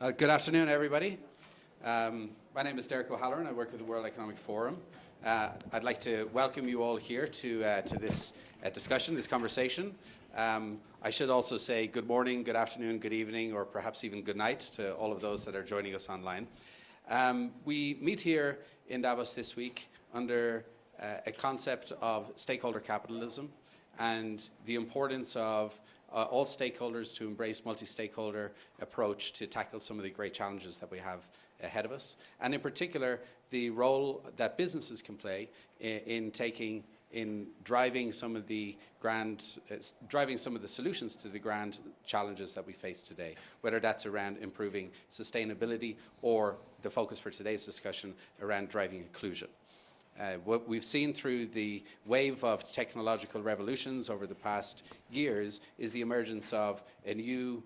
Good afternoon, everybody. My name is Derek O'Halloran. I work with the World Economic Forum. I'd like to welcome you all here to this discussion, this conversation. I should also say good morning, good afternoon, good evening, or perhaps even good night to all of those that are joining us online. We meet here in Davos this week under a concept of stakeholder capitalism and the importance of all stakeholders to embrace multi-stakeholder approach to tackle some of the great challenges that we have ahead of us, and in particular the role that businesses can play in driving some of the solutions to the grand challenges that we face today, whether that's around improving sustainability or the focus for today's discussion around driving inclusion. What we've seen through the wave of technological revolutions over the past years is the emergence of a new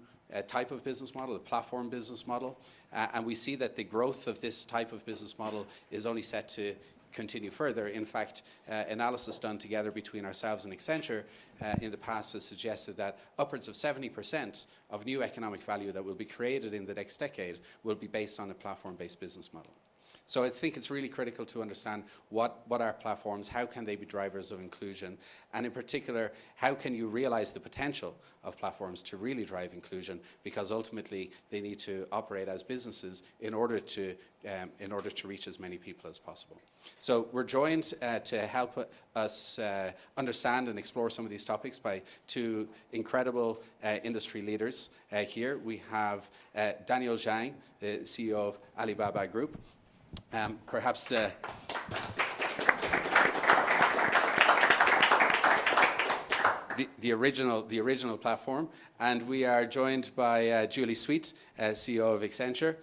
type of business model, a platform business model, and we see that the growth of this type of business model is only set to continue further. In fact, analysis done together between ourselves and Accenture in the past has suggested that upwards of 70% of new economic value that will be created in the next decade will be based on a platform-based business model. So I think it's really critical to understand what are platforms, how can they be drivers of inclusion, and in particular, how can you realize the potential of platforms to really drive inclusion, because ultimately they need to operate as businesses in order to reach as many people as possible. So we're joined to help us understand and explore some of these topics by two incredible industry leaders here. We have Daniel Zhang, the CEO of Alibaba Group. Perhaps the original platform, and we are joined by Julie Sweet, CEO of Accenture,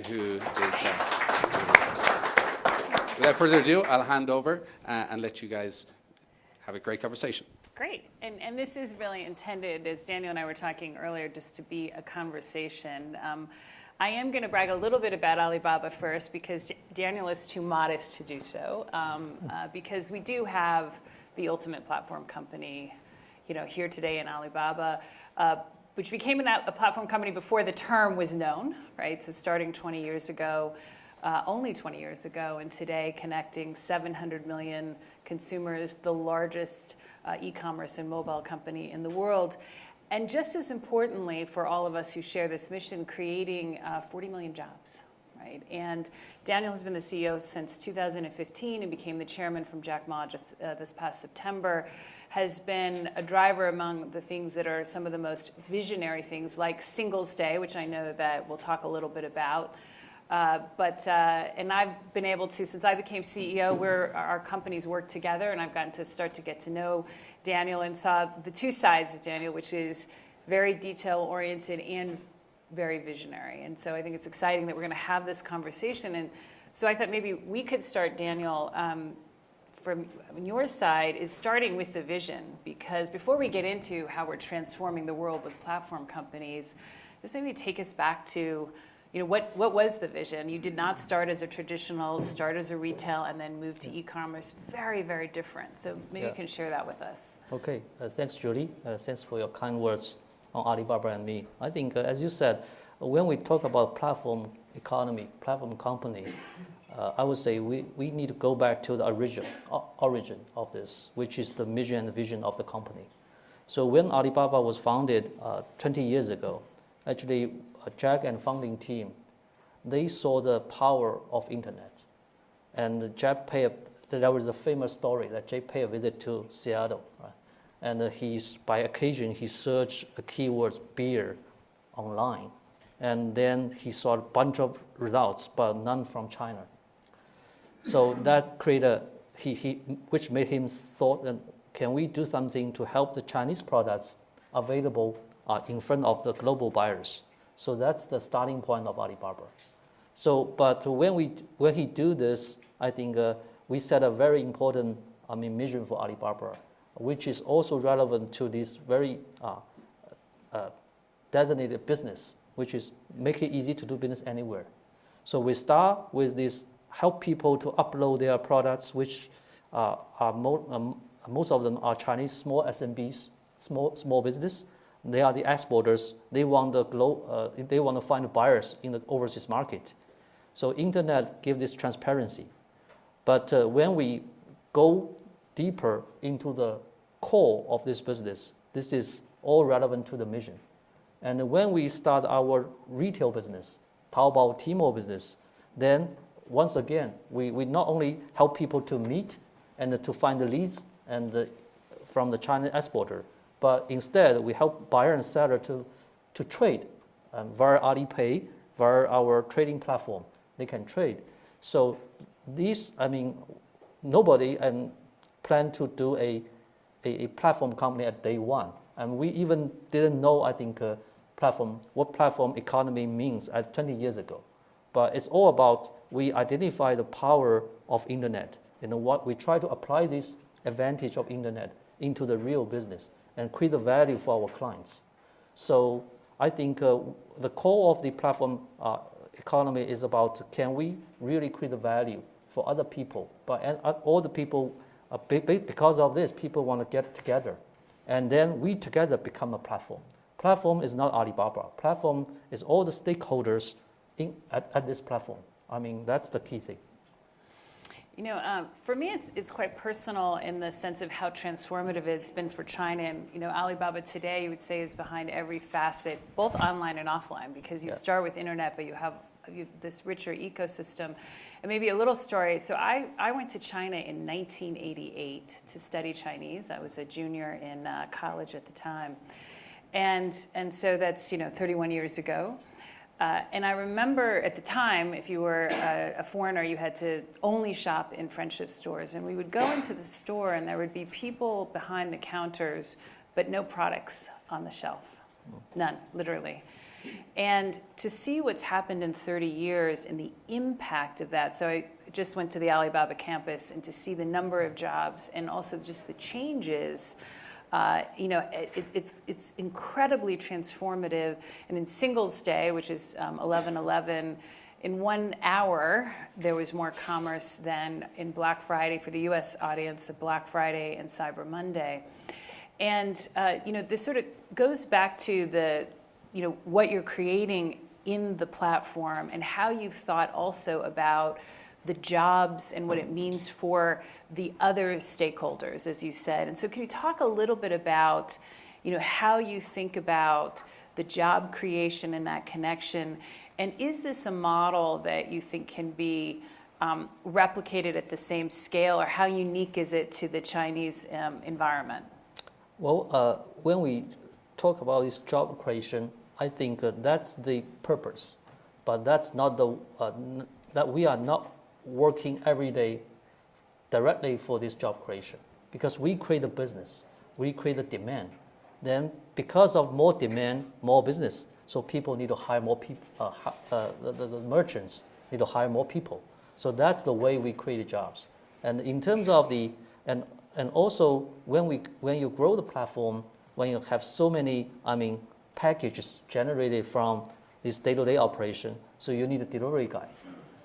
who is. Without further ado, I'll hand over and let you guys have a great conversation. Great, and this is really intended, as Daniel and I were talking earlier, just to be a conversation. I am going to brag a little bit about Alibaba first, because Daniel is too modest to do so, because we do have the ultimate platform company, here today in Alibaba, which became a platform company before the term was known, right? So starting 20 years ago, only 20 years ago, and today connecting 700 million consumers, the largest e-commerce and mobile company in the world. And just as importantly, for all of us who share this mission, creating 40 million jobs, right? And Daniel has been the CEO since 2015 and became the chairman from Jack Ma just this past September, has been a driver among the things that are some of the most visionary things, like Singles Day, which I know that we'll talk a little bit about. And I've been able to, since I became CEO, our companies work together, and I've gotten to start to get to know Daniel and saw the two sides of Daniel, which is very detail-oriented and very visionary. And so I think it's exciting that we're going to have this conversation. And so I thought maybe we could start, Daniel, from your side, is starting with the vision, because before we get into how we're transforming the world with platform companies, just maybe take us back to what was the vision? You did not start as a retail, and then move to e-commerce. Very, very different. So maybe you can share that with us. Okay. Thanks, Julie. Thanks for your kind words on Alibaba and me. I think, as you said, when we talk about platform economy, platform company, I would say we need to go back to the origin of this, which is the mission and the vision of the company. So when Alibaba was founded 20 years ago, actually, Jack and founding team, they saw the power of internet. And Jack there was a famous story that Jack paid a visit to Seattle, right? And by occasion, he searched the keywords beer online. And then he saw a bunch of results, but none from China. So that created, which made him thought, can we do something to help the Chinese products available in front of the global buyers? So that's the starting point of Alibaba. So, but when he do this, I think we set a very important, mission for Alibaba, which is also relevant to this very designated business, which is make it easy to do business anywhere. So we start with this: help people to upload their products, which most of them are Chinese small SMBs, small business. They are the exporters. They want they want to find buyers in the overseas market. So internet gives this transparency. But when we go deeper into the core of this business, this is all relevant to the mission. And when we start our retail business, Taobao, Tmall business, then once again, we not only help people to meet and to find the leads and from the China exporter, but instead we help buyer and seller to trade via Alipay, via our trading platform. They can trade. So these, nobody plan to do a platform company at day one. And we even didn't know, what platform economy means 20 years ago. But it's all about we identify the power of internet. What we try to apply this advantage of internet into the real business and create the value for our clients. So I think the core of the platform economy is about can we really create the value for other people? But all the people, because of this, people want to get together. And then we together become a platform. Platform is not Alibaba. Platform is all the stakeholders at this platform. That's the key thing. For me, it's quite personal in the sense of how transformative it's been for China. And, Alibaba today, you would say, is behind every facet, both online and offline, because you start with internet, but you have this richer ecosystem. And maybe a little story. So I went to China in 1988 to study Chinese. I was a junior in college at the time. And so that's, 31 years ago. And I remember at the time, if you were a foreigner, you had to only shop in friendship stores. And we would go into the store, and there would be people behind the counters, but no products on the shelf. None, literally. And to see what's happened in 30 years and the impact of that. So I just went to the Alibaba campus, and to see the number of jobs and also just the changes, it's incredibly transformative. And in Singles Day, which is 11/11, in 1 hour, there was more commerce than in Black Friday for the U.S. audience, of Black Friday and Cyber Monday. And, this sort of goes back to the, what you're creating in the platform and how you've thought also about the jobs and what it means for the other stakeholders, as you said. And so can you talk a little bit about, how you think about the job creation and that connection? And is this a model that you think can be replicated at the same scale, or how unique is it to the Chinese environment? Well, when we talk about this job creation, I think that's the purpose, but that's not that we are not working every day directly for this job creation, because we create a business, we create a demand. Then because of more demand, more business, so people need to hire more people, the merchants need to hire more people. So that's the way we create jobs. And in terms of and also when you grow the platform, when you have so many, packages generated from this day-to-day operation, so you need a delivery guy.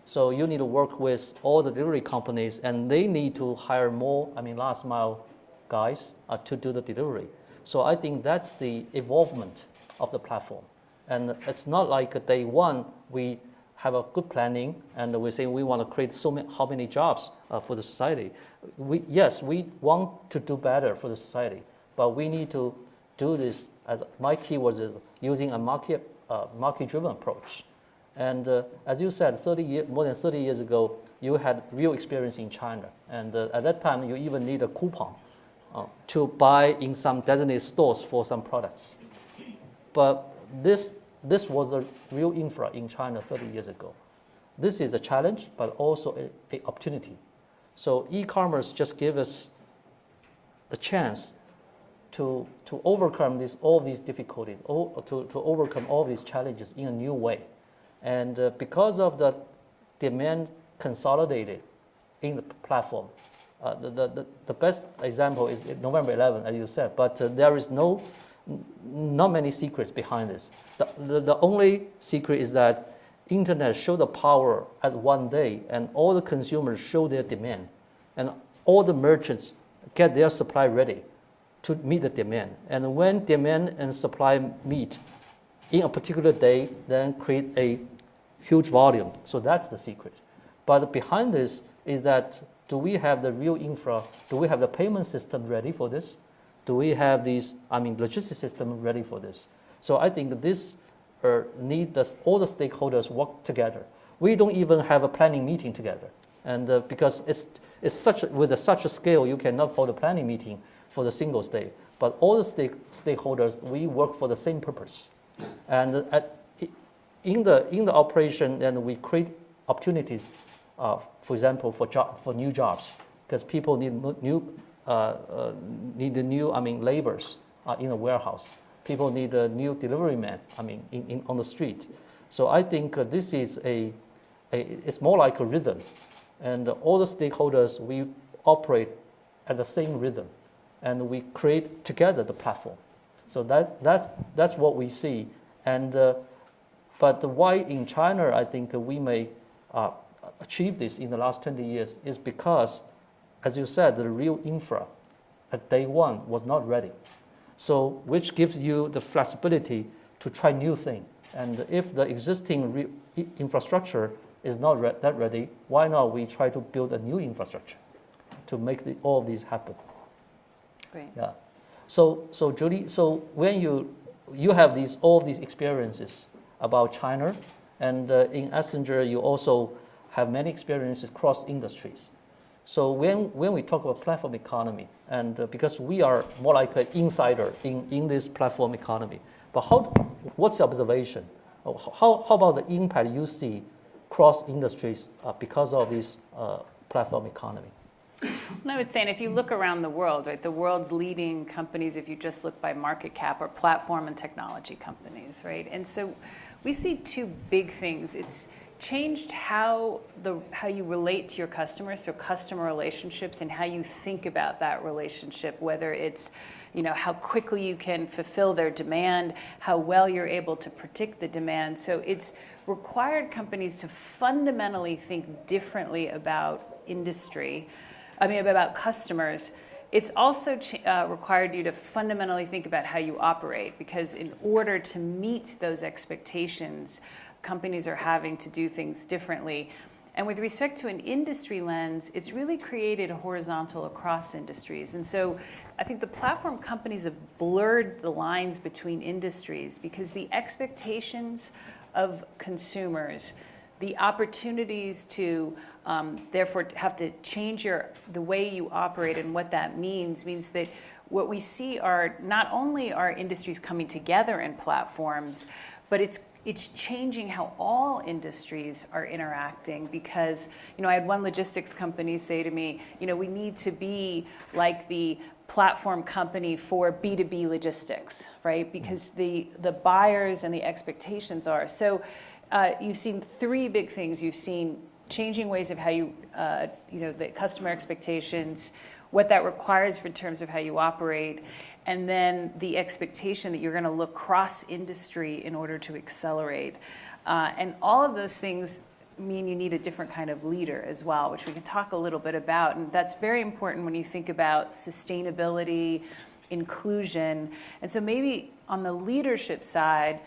So you need to work with all the delivery companies, and they need to hire more, last mile guys to do the delivery. So I think that's the evolvement of the platform. And it's not like day one, we have a good planning and we say we want to create how many jobs for the society. We want to do better for the society, but we need to do this, as my keyword is using a market-driven approach. And as you said, more than 30 years ago, you had real experience in China. And at that time, you even need a coupon to buy in some designated stores for some products. But this was a real infra in China 30 years ago. This is a challenge, but also an opportunity. So e-commerce just gave us the chance to overcome all these difficulties, to overcome all these challenges in a new way. And because of the demand consolidated in the platform, the best example is November 11, as you said, but there is not many secrets behind this. The only secret is that internet show the power at one day, and all the consumers show their demand, and all the merchants get their supply ready. to meet the demand. And when demand and supply meet in a particular day, then create a huge volume. So that's the secret. But behind this is that, do we have the real infra? Do we have the payment system ready for this? Do we have these, logistics system ready for this? So I think this need all the stakeholders work together. We don't even have a planning meeting together. And because it's with such a scale, you cannot hold a planning meeting for the single state. But all the stakeholders, we work for the same purpose. And in the operation, then we create opportunities, for example, for new jobs, because people need new laborers in a warehouse. People need a new delivery man, on the street. So I think this is it's more like a rhythm. And all the stakeholders, we operate at the same rhythm. And we create together the platform. So that's what we see. And but why in China I think we may achieve this in the last 20 years is because, as you said, the real infra at day one was not ready. So which gives you the flexibility to try new things. And if the existing infrastructure is not that ready, why not we try to build a new infrastructure to make all of these happen? Great. Yeah. So Julie, so when you have all these experiences about China, and in Messenger you also have many experiences across industries. So when we talk about platform economy, and because we are more like an insider in this platform economy, but what's the observation? How about the impact you see cross industries because of this platform economy? And I would say, and if you look around the world, right, the world's leading companies, if you just look by market cap, are platform and technology companies, right? And so we see two big things. It's changed how you relate to your customers, so customer relationships, and how you think about that relationship, whether it's how quickly you can fulfill their demand, how well you're able to predict the demand. So it's required companies to fundamentally think differently about about customers. It's also required you to fundamentally think about how you operate, because in order to meet those expectations, companies are having to do things differently. And with respect to an industry lens, it's really created a horizontal across industries. And so I think the platform companies have blurred the lines between industries, because the expectations of consumers, the opportunities to therefore have to change the way you operate, and what that means that what we see are not only are industries coming together in platforms, but it's changing how all industries are interacting. Because I had one logistics company say to me, we need to be like the platform company for B2B logistics, right? Because the buyers and the expectations are. So you've seen three big things. You've seen changing ways of how you, the customer expectations, what that requires in terms of how you operate, and then the expectation that you're going to look cross-industry in order to accelerate. And all of those things mean you need a different kind of leader as well, which we can talk a little bit about. And that's very important when you think about sustainability, inclusion. And so maybe on the leadership side,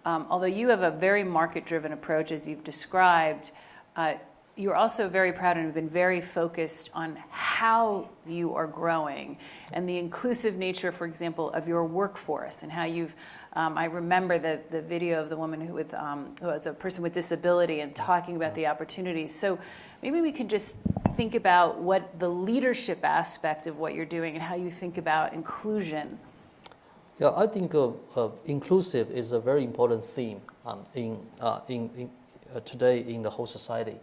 although you have a very market-driven approach, as you've described, you're also very proud and have been very focused on how you are growing and the inclusive nature, for example, of your workforce, and how you've, I remember the video of the woman who was a person with disability and talking about the opportunities. So maybe we could just think about what the leadership aspect of what you're doing and how you think about inclusion. Yeah, I think inclusive is a very important theme today in the whole society.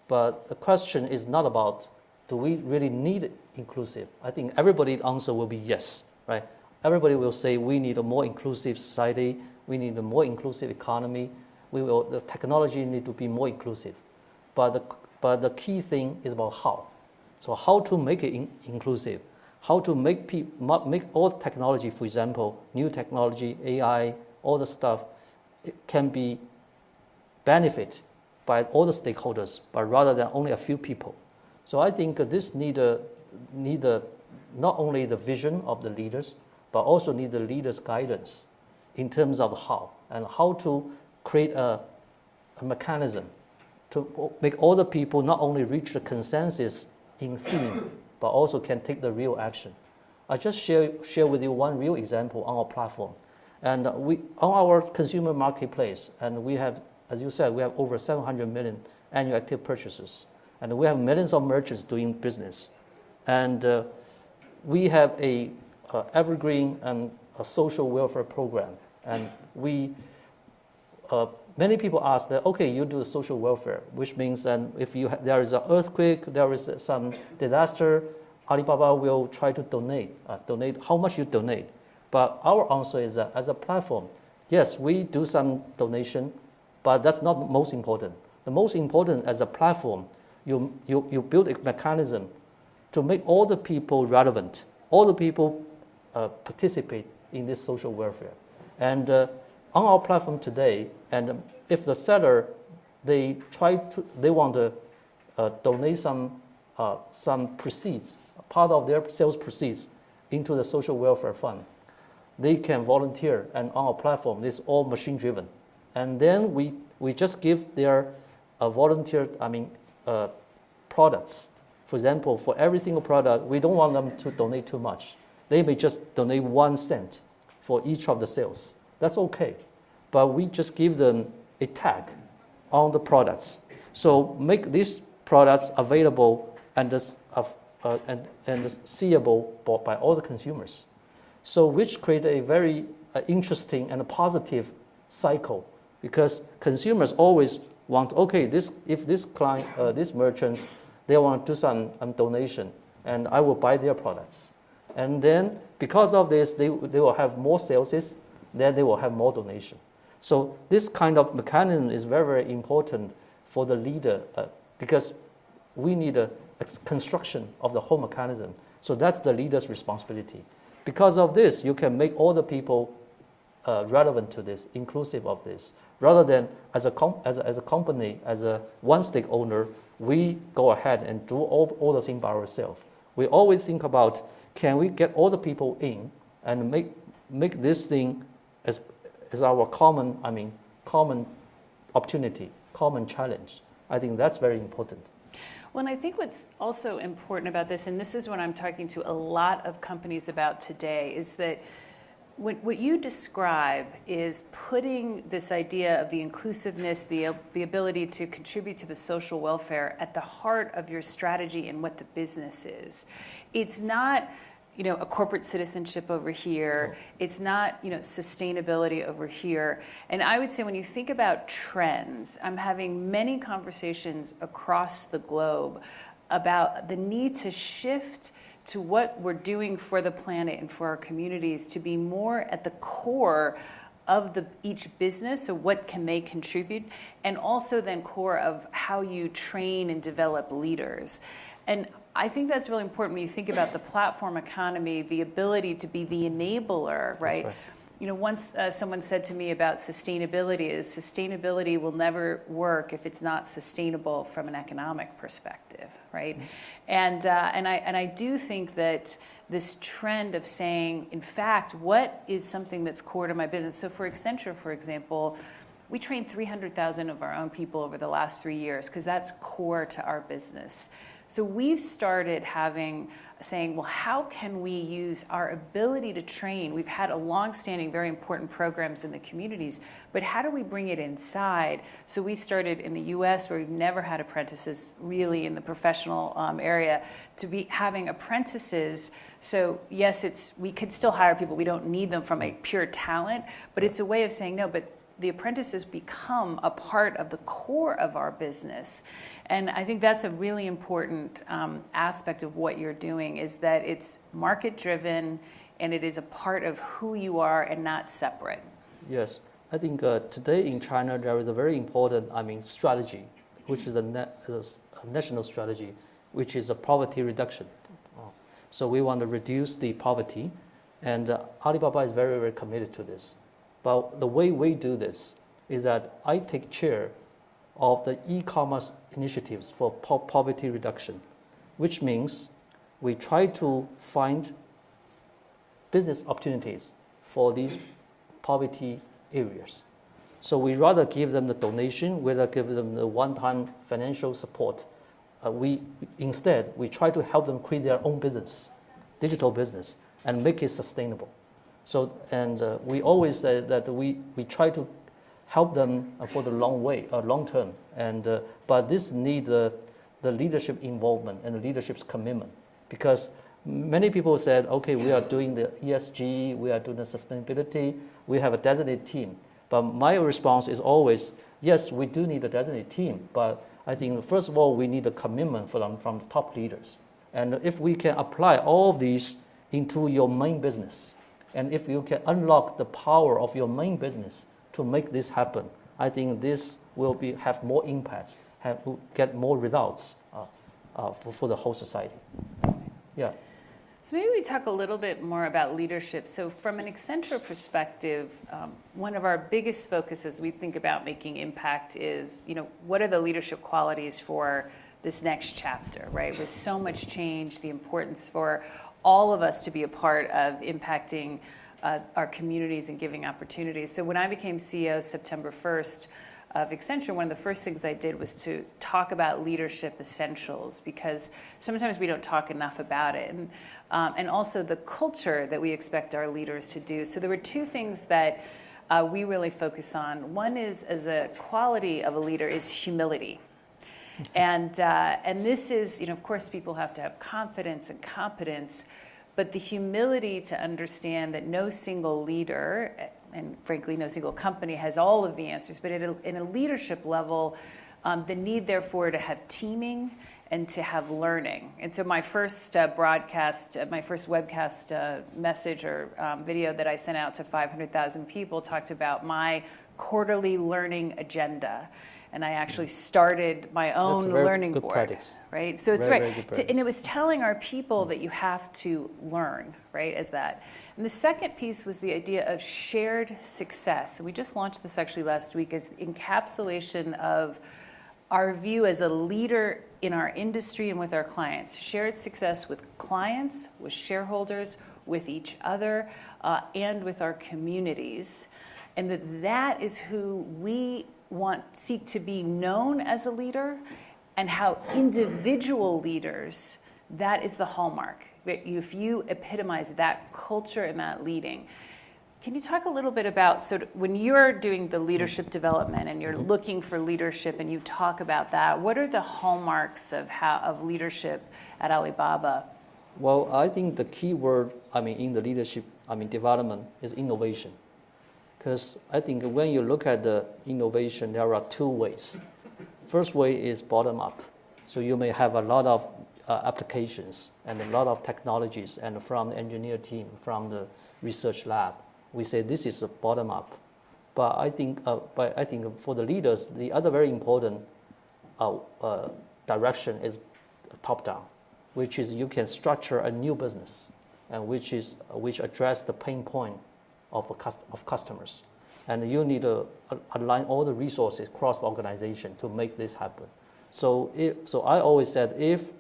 But the question is not about, do we really need inclusive? I think everybody's answer will be yes, right? Everybody will say we need a more inclusive society, we need a more inclusive economy, the technology need to be more inclusive. But the key thing is about how. So how to make it inclusive, how to make all technology, for example, new technology, AI, all the stuff, it can be benefit by all the stakeholders, but rather than only a few people. So I think this need not only the vision of the leaders, but also need the leaders' guidance in terms of how to create a mechanism to make all the people not only reach the consensus in theme, but also can take the real action. I just share with you one real example on our platform. And on our consumer marketplace, and we have, as you said, we have over 700 million annual active purchasers. And we have millions of merchants doing business. And we have a evergreen and a social welfare program. And many people ask that, okay, you do social welfare, which means that if there is an earthquake, there is some disaster, Alibaba will try to donate how much you donate. But our answer is that as a platform, yes, we do some donation, but that's not the most important. The most important as a platform, you build a mechanism to make all the people relevant, all the people participate in this social welfare. And on our platform today, and if the seller, they want to donate some proceeds, part of their sales proceeds into the social welfare fund, they can volunteer, and on our platform, it's all machine driven. And then we just give their volunteer, products. For example, for every single product, we don't want them to donate too much. They may just donate 1 cent for each of the sales. That's okay. But we just give them a tag on the products. So make these products available and seeable by all the consumers. So which create a very interesting and a positive cycle, because consumers always want, okay, if this client, these merchants, they want to do some donation, and I will buy their products. And then because of this, they will have more sales, then they will have more donation. So this kind of mechanism is very, very important for the leader because we need a construction of the whole mechanism. So that's the leader's responsibility. Because of this, you can make all the people relevant to this, inclusive of this. Rather than as a company, as a one stake owner, we go ahead and do all the things by ourselves. We always think about, can we get all the people in and make this thing as our common opportunity, common challenge. I think that's very important. Well, and I think what's also important about this, and this is what I'm talking to a lot of companies about today, is that what you describe is putting this idea of the inclusiveness, the ability to contribute to the social welfare at the heart of your strategy and what the business is. It's not a corporate citizenship over here. It's not, sustainability over here. And I would say when you think about trends, I'm having many conversations across the globe about the need to shift to what we're doing for the planet and for our communities to be more at the core of each business, so what can they contribute, and also then core of how you train and develop leaders. And I think that's really important when you think about the platform economy, the ability to be the enabler, right? That's right. Once someone said to me about sustainability will never work if it's not sustainable from an economic perspective, right? Mm-hmm. And I do think that this trend of saying, in fact, what is something that's core to my business? So for Accenture, for example, we trained 300,000 of our own people over the last 3 years because that's core to our business. So we've started saying, well, how can we use our ability to train? We've had a long-standing, very important programs in the communities, but how do we bring it inside? So we started in the US, where we've never had apprentices really in the professional area, to be having apprentices. So yes, we could still hire people. We don't need them from a pure talent, but it's a way of saying, no, but the apprentices become a part of the core of our business. And I think that's a really important aspect of what you're doing, is that it's market-driven and it is a part of who you are and not separate. Yes. I think today in China there is a very important strategy, which is a national strategy, which is a poverty reduction. So we want to reduce the poverty, and Alibaba is very, very committed to this. But the way we do this is that I take chair of the e-commerce initiatives for poverty reduction, which means we try to find business opportunities for these poverty areas. So we rather give them the donation, rather give them the one-time financial support. Instead, we try to help them create their own business, digital business, and make it sustainable. So, and we always say that we try to help them for the long term. And but this needs the leadership involvement and the leadership's commitment, because many people said, okay, we are doing the ESG, we are doing the sustainability, we have a designated team. But my response is always, yes, we do need a designated team, but I think first of all, we need a commitment from the top leaders. And if we can apply all of these into your main business, and if you can unlock the power of your main business to make this happen, I think this will have more impact, get more results for the whole society. Yeah. So maybe we talk a little bit more about leadership. So from an Accenture perspective, one of our biggest focuses we think about making impact is, what are the leadership qualities for this next chapter, right? With so much change, the importance for all of us to be a part of impacting our communities and giving opportunities. So when I became CEO September 1st of Accenture, one of the first things I did was to talk about leadership essentials, because sometimes we don't talk enough about it. And also the culture that we expect our leaders to do. So there were two things that we really focus on. One is, as a quality of a leader, is humility. And this is, of course, people have to have confidence and competence, but the humility to understand that no single leader, and frankly, no single company has all of the answers, but in a leadership level, the need, therefore, to have teaming and to have learning. And so my first my first webcast message or video that I sent out to 500,000 people talked about my quarterly learning agenda. And I actually started my own learning board. Practice. Right? So it's and it was telling our people that you have to learn, right, as that. And the second piece was the idea of shared success. And we just launched this actually last week as encapsulation of our view as a leader in our industry and with our clients. Shared success with clients, with shareholders, with each other, and with our communities. And that is who we seek to be known as a leader, and how individual leaders, that is the hallmark. If you epitomize that culture and that leading. Can you talk a little bit about, so when you're doing the leadership development and you're looking for leadership and you talk about that, what are the hallmarks of leadership at Alibaba? Well, I think the key word, in the leadership, development is innovation. Because I think when you look at the innovation, there are two ways. First way is bottom up. So you may have a lot of applications and a lot of technologies, and from the engineer team, from the research lab, we say this is a bottom up. But I think for the leaders, the other very important direction is top down, which is you can structure a new business, and which address the pain point of customers, and you need to align all the resources across the organization to make this happen. So I always said, if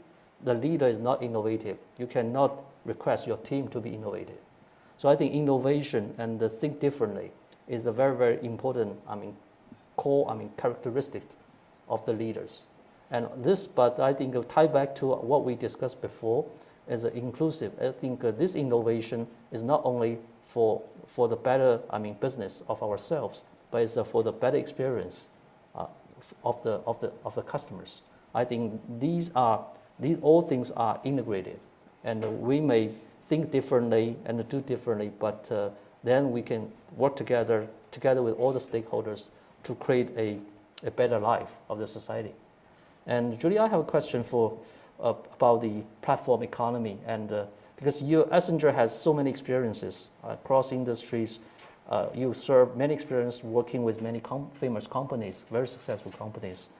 the leader is not innovative, you cannot request your team to be innovative. So I think innovation and the think differently is a very, very important, core, characteristic of the leaders. And this, but I think tie back to what we discussed before, as inclusive. I think this innovation is not only for the better, business of ourselves, but it's for the better experience of the customers. I think these all things are integrated, and we may think differently and do differently, but then we can work together with all the stakeholders to create a better life of the society. And Julie, I have a question about the platform economy, and because Accenture has so many experiences across industries, you serve many experience working with many famous companies, very successful companies.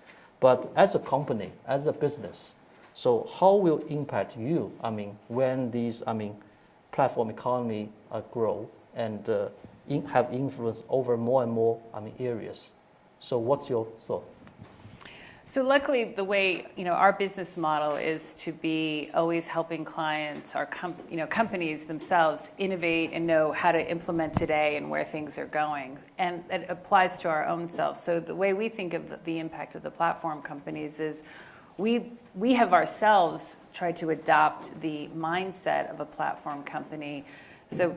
But as a company, as a business, so how will it impact you? When these, platform economy grow and have influence over more and more, areas. So what's your thought? So luckily, the way our business model is to be always helping clients, our companies themselves innovate and know how to implement today and where things are going, and it applies to our own selves. So the way we think of the impact of the platform companies is we have ourselves tried to adopt the mindset of a platform company. So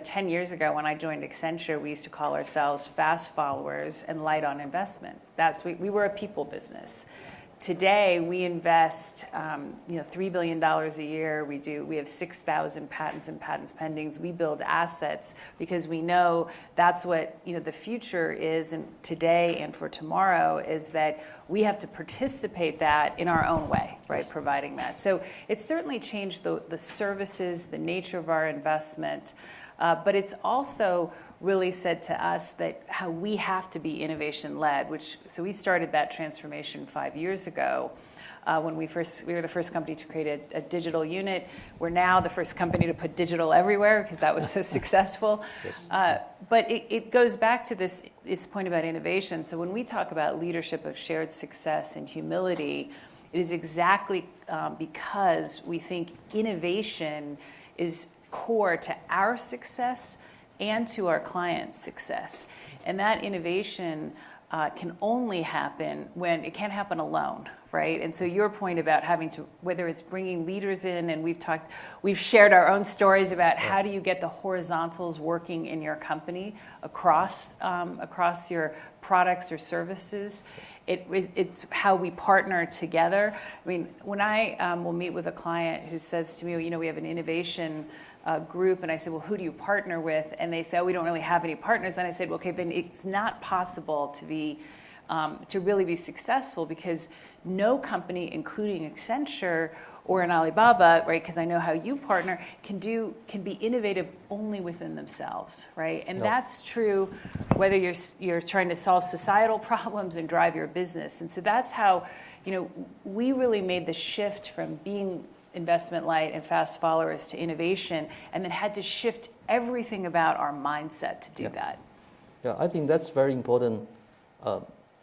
10 years ago when I joined Accenture, we used to call ourselves fast followers and light on investment. We were a people business. Today, we invest $3 billion a year. We have 6,000 patents and patents pendings. We build assets because we know that's what the future is, and today and for tomorrow is that we have to participate that in our own way, right? Yes. Providing that. So it's certainly changed the services, the nature of our investment. But it's also really said to us that how we have to be innovation-led, so we started that transformation 5 years ago when we were the first company to create a digital unit. We're now the first company to put digital everywhere because that was so successful. Yes. But it goes back to this point about innovation. So when we talk about leadership of shared success and humility, it is exactly because we think innovation is core to our success and to our clients' success. And that innovation can only happen when it can't happen alone, right? And so your point about having to, whether it's bringing leaders in, and we've shared our own stories about how do you get the horizontals working in your company across your products or services. It's how we partner together. I mean, when I will meet with a client who says to me, we have an innovation group, and I said, well, who do you partner with? And they say, oh, we don't really have any partners. And I said, well, okay, then it's not possible to really be successful because no company, including Accenture or an Alibaba, right? Because I know how you partner, can be innovative only within themselves, right? And that's true whether you're trying to solve societal problems and drive your business. And so that's how, we really made the shift from being investment light and fast followers to innovation, and then had to shift everything about our mindset to do that. Yeah, I think that's very important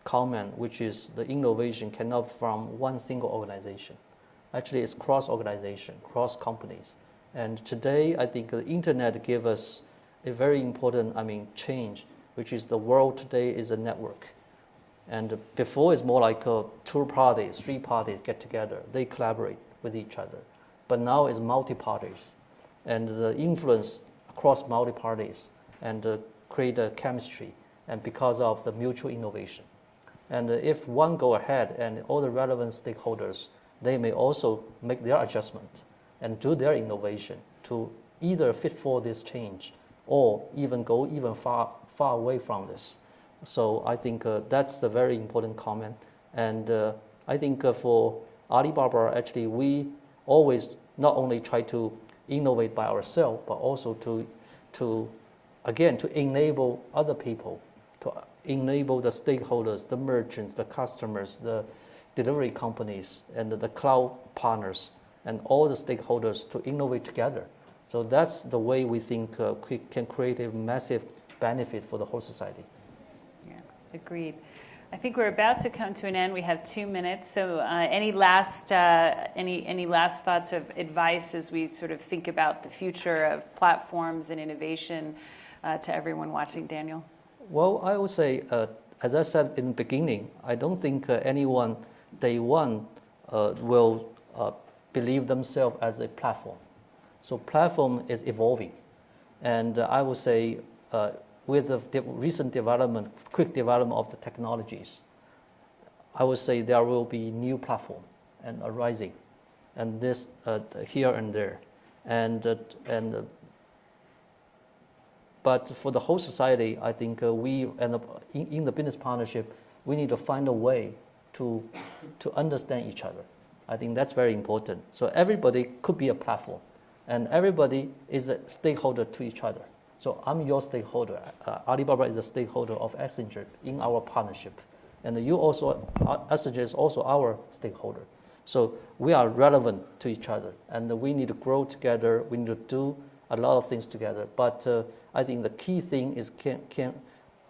comment, which is the innovation cannot from one single organization. Actually, it's cross-organization, cross-companies. And today, I think the internet gave us a very important, change, which is the world today is a network. And before, it's more like 2 parties, 3 parties get together, they collaborate with each other. But now it's multi-parties, and the influence across multi-parties and create a chemistry, and because of the mutual innovation. And if one go ahead and all the relevant stakeholders, they may also make their adjustment and do their innovation to either fit for this change or even go even far away from this. So I think that's the very important comment. And I think for Alibaba, actually, we always not only try to innovate by ourselves, but also to enable other people, to enable the stakeholders, the merchants, the customers, the delivery companies, and the cloud partners, and all the stakeholders to innovate together. So that's the way we think can create a massive benefit for the whole society. Yeah, agreed. I think we're about to come to an end. We have 2 minutes. So any last thoughts of advice as we sort of think about the future of platforms and innovation to everyone watching, Daniel? Well, I would say, as I said in the beginning, I don't think anyone day one will believe themselves as a platform. So platform is evolving. And I would say with the recent development, quick development of the technologies, I would say there will be new platform and arising, and this here and there, but for the whole society, I think we and in the business partnership, we need to find a way to understand each other. I think that's very important. So everybody could be a platform, and everybody is a stakeholder to each other. So I'm your stakeholder. Alibaba is a stakeholder of Accenture in our partnership. And you also, Accenture is also our stakeholder. So we are relevant to each other. And we need to grow together. We need to do a lot of things together. But I think the key thing is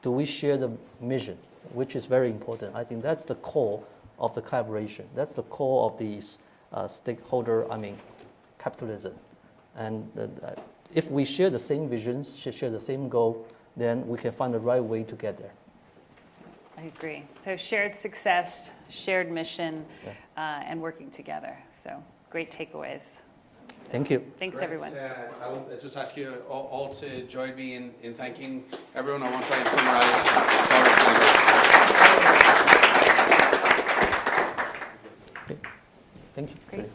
do we share the mission, which is very important. I think that's the core of the collaboration. That's the core of these stakeholder, capitalism. And if we share the same vision, share the same goal, then we can find the right way to get there. I agree. So shared success, shared mission, and working together. So great takeaways. Thank you. Thanks, Great. everyone. I'll just ask you all to join me in thanking everyone. I want to try and summarize. Okay. Thank you. Great.